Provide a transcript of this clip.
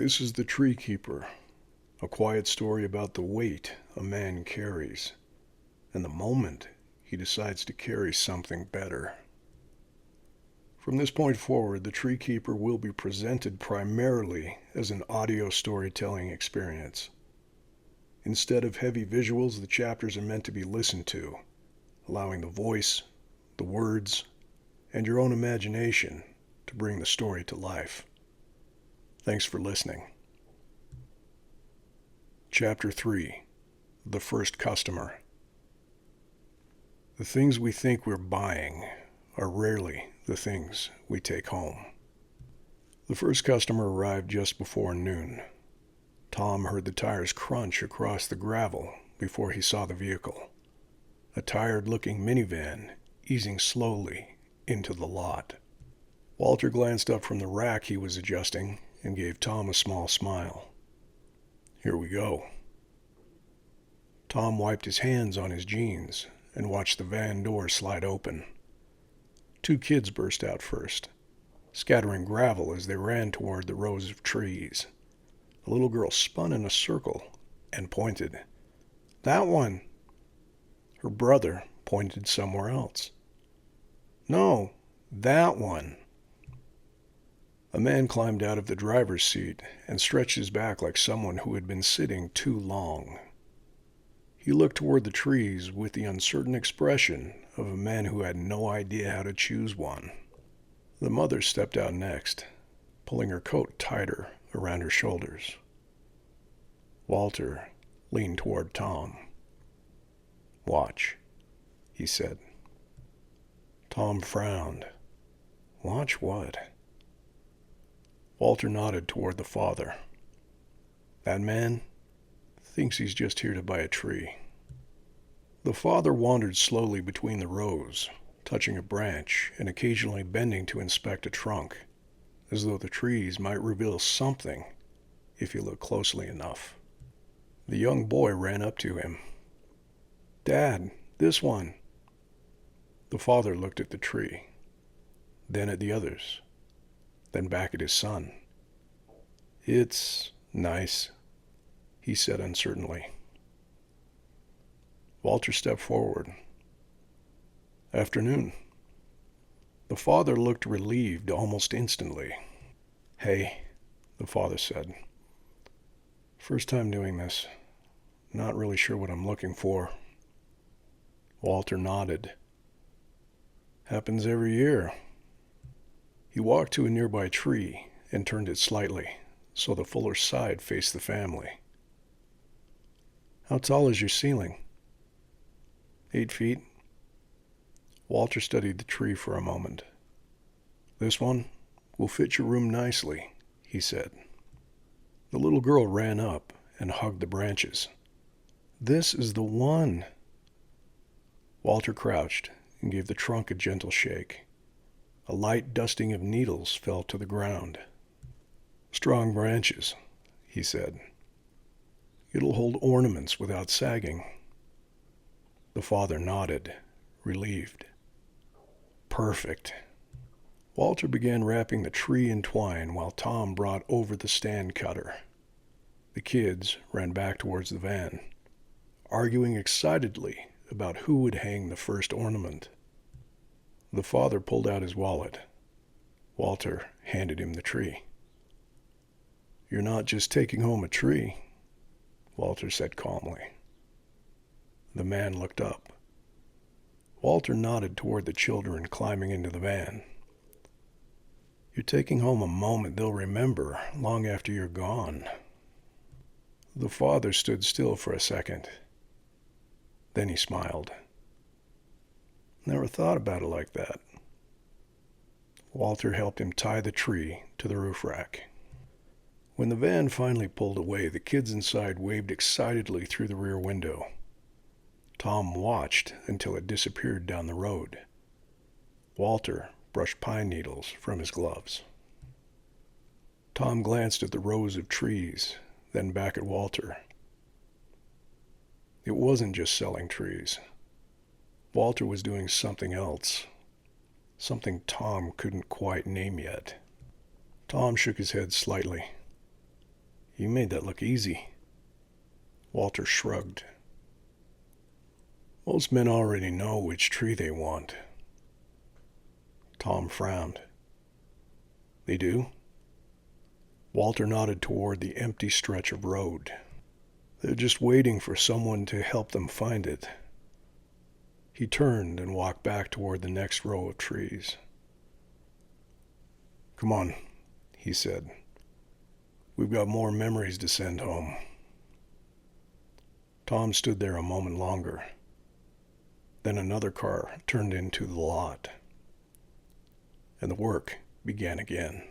This is The Tree Keeper, a quiet story about the weight a man carries, and the moment he decides to carry something better. From this point forward, The Tree Keeper will be presented primarily as an audio storytelling experience. Instead of heavy visuals, the chapters are meant to be listened to, allowing the voice, the words, and your own imagination to bring the story to life. Thanks for listening. Chapter 3: The First Customer. The things we think we're buying are rarely the things we take home. The first customer arrived just before noon. Tom heard the tires crunch across the gravel before he saw the vehicle. A tired-looking minivan easing slowly into the lot. Walter glanced up from the rack he was adjusting and gave Tom a small smile. "Here we go." Tom wiped his hands on his jeans and watched the van door slide open. Two kids burst out first, scattering gravel as they ran toward the rows of trees. A little girl spun in a circle and pointed. "That one." Her brother pointed somewhere else. "No, that one." A man climbed out of the driver's seat and stretched his back like someone who had been sitting too long. He looked toward the trees with the uncertain expression of a man who had no idea how to choose one. The mother stepped out next, pulling her coat tighter around her shoulders. Walter leaned toward Tom. "Watch," he said. Tom frowned. "Watch what?" Walter nodded toward the father. "That man thinks he's just here to buy a tree." The father wandered slowly between the rows, touching a branch and occasionally bending to inspect a trunk, as though the trees might reveal something if he looked closely enough. The young boy ran up to him. "Dad, this one." The father looked at the tree, then at the others, then back at his son. "It's nice," he said uncertainly. Walter stepped forward. "Afternoon." The father looked relieved almost instantly. "Hey," the father said. "First time doing this. Not really sure what I'm looking for." Walter nodded. "Happens every year." He walked to a nearby tree and turned it slightly, so the fuller side faced the family. "How tall is your ceiling?" 8 feet. Walter studied the tree for a moment. "This one will fit your room nicely," he said. The little girl ran up and hugged the branches. "This is the one." Walter crouched and gave the trunk a gentle shake. A light dusting of needles fell to the ground. "Strong branches," he said. "It'll hold ornaments without sagging." The father nodded, relieved. "Perfect." Walter began wrapping the tree in twine while Tom brought over the stand cutter. The kids ran back towards the van, arguing excitedly about who would hang the first ornament. The father pulled out his wallet. Walter handed him the tree. "You're not just taking home a tree," Walter said calmly. The man looked up. Walter nodded toward the children climbing into the van. "You're taking home a moment they'll remember long after you're gone." The father stood still for a second. Then he smiled. "Never thought about it like that." Walter helped him tie the tree to the roof rack. When the van finally pulled away, the kids inside waved excitedly through the rear window. Tom watched until it disappeared down the road. Walter brushed pine needles from his gloves. Tom glanced at the rows of trees, then back at Walter. It wasn't just selling trees. Walter was doing something else, something Tom couldn't quite name yet. Tom shook his head slightly. You made that look easy. Walter shrugged. Most men already know which tree they want. Tom frowned. They do? Walter nodded toward the empty stretch of road. They're just waiting for someone to help them find it. He turned and walked back toward the next row of trees. Come on, he said. We've got more memories to send home. Tom stood there a moment longer. Then another car turned into the lot, and the work began again.